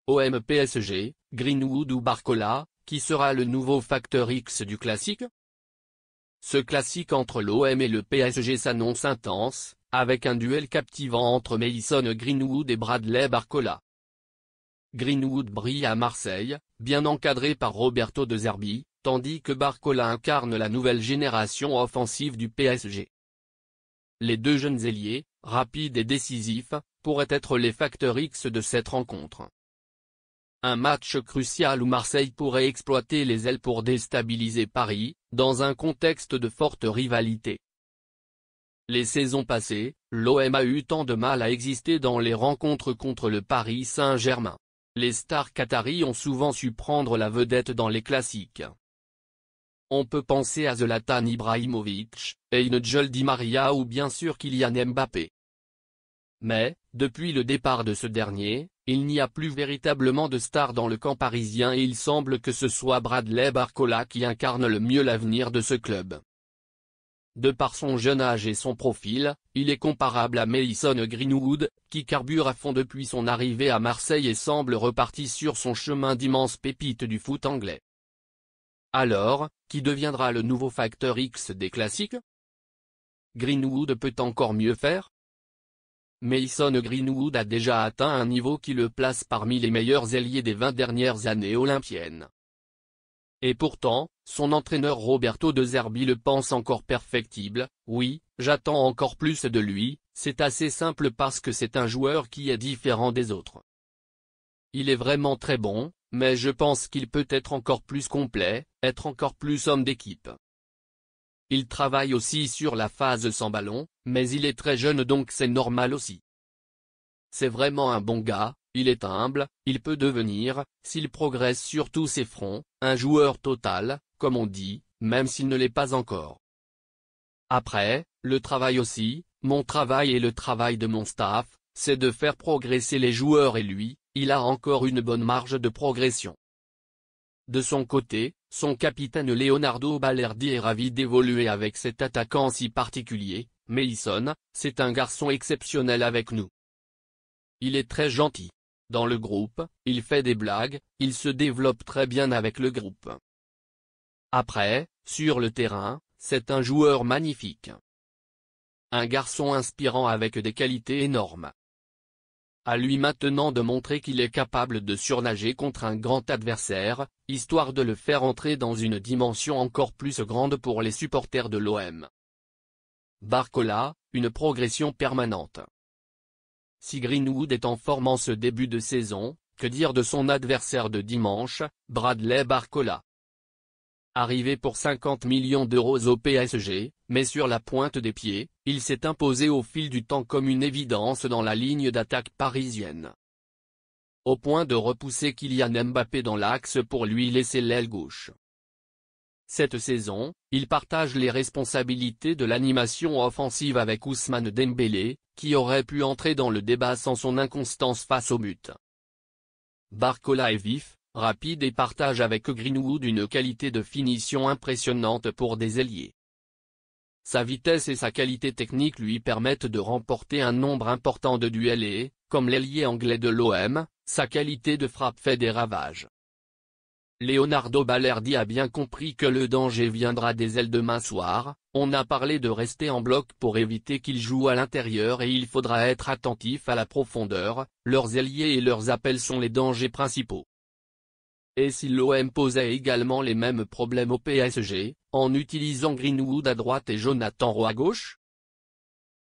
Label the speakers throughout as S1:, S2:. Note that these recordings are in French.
S1: OM PSG, Greenwood ou Barcola, qui sera le nouveau facteur X du classique? Ce classique entre l'OM et le PSG s'annonce intense, avec un duel captivant entre Mason Greenwood et Bradley Barcola. Greenwood brille à Marseille, bien encadré par Roberto De Zerbi, tandis que Barcola incarne la nouvelle génération offensive du PSG. Les deux jeunes ailiers, rapides et décisifs, pourraient être les facteurs X de cette rencontre. Un match crucial où Marseille pourrait exploiter les ailes pour déstabiliser Paris, dans un contexte de forte rivalité. Les saisons passées, l'OM a eu tant de mal à exister dans les rencontres contre le Paris Saint-Germain. Les stars qataris ont souvent su prendre la vedette dans les classiques. On peut penser à Zlatan Ibrahimovic, Angel Di Maria ou bien sûr Kylian Mbappé. Mais, depuis le départ de ce dernier, il n'y a plus véritablement de stars dans le camp parisien et il semble que ce soit Bradley Barcola qui incarne le mieux l'avenir de ce club. De par son jeune âge et son profil, il est comparable à Mason Greenwood, qui carbure à fond depuis son arrivée à Marseille et semble reparti sur son chemin d'immense pépite du foot anglais. Alors, qui deviendra le nouveau facteur X des classiques? Greenwood peut encore mieux faire? Mason Greenwood a déjà atteint un niveau qui le place parmi les meilleurs ailiers des 20 dernières années olympiennes. Et pourtant, son entraîneur Roberto De Zerbi le pense encore perfectible. Oui, j'attends encore plus de lui, c'est assez simple parce que c'est un joueur qui est différent des autres. Il est vraiment très bon, mais je pense qu'il peut être encore plus complet, être encore plus homme d'équipe. Il travaille aussi sur la phase sans ballon, mais il est très jeune donc c'est normal aussi. C'est vraiment un bon gars, il est humble, il peut devenir, s'il progresse sur tous ses fronts, un joueur total, comme on dit, même s'il ne l'est pas encore. Après, le travail aussi, mon travail et le travail de mon staff, c'est de faire progresser les joueurs et lui, il a encore une bonne marge de progression. De son côté, son capitaine Leonardo Balerdi est ravi d'évoluer avec cet attaquant si particulier. Mason, c'est un garçon exceptionnel avec nous. Il est très gentil. Dans le groupe, il fait des blagues, il se développe très bien avec le groupe. Après, sur le terrain, c'est un joueur magnifique. Un garçon inspirant avec des qualités énormes. À lui maintenant de montrer qu'il est capable de surnager contre un grand adversaire, histoire de le faire entrer dans une dimension encore plus grande pour les supporters de l'OM. Barcola, une progression permanente. Si Greenwood est en forme en ce début de saison, que dire de son adversaire de dimanche, Bradley Barcola? Arrivé pour 50 millions d'euros au PSG, mais sur la pointe des pieds, il s'est imposé au fil du temps comme une évidence dans la ligne d'attaque parisienne. Au point de repousser Kylian Mbappé dans l'axe pour lui laisser l'aile gauche. Cette saison, il partage les responsabilités de l'animation offensive avec Ousmane Dembélé, qui aurait pu entrer dans le débat sans son inconstance face au but. Barcola est vif, rapide et partage avec Greenwood une qualité de finition impressionnante pour des ailiers. Sa vitesse et sa qualité technique lui permettent de remporter un nombre important de duels et, comme l'ailier anglais de l'OM, sa qualité de frappe fait des ravages. Leonardo Balerdi a bien compris que le danger viendra des ailes demain soir, on a parlé de rester en bloc pour éviter qu'ils jouent à l'intérieur et il faudra être attentif à la profondeur, leurs ailiers et leurs appels sont les dangers principaux. Et si l'OM posait également les mêmes problèmes au PSG, en utilisant Greenwood à droite et Jonathan Roux à gauche?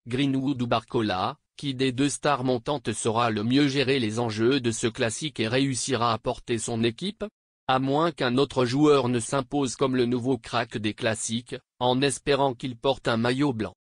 S1: Greenwood ou Barcola, qui des deux stars montantes saura le mieux gérer les enjeux de ce classique et réussira à porter son équipe? À moins qu'un autre joueur ne s'impose comme le nouveau crack des classiques, en espérant qu'il porte un maillot blanc.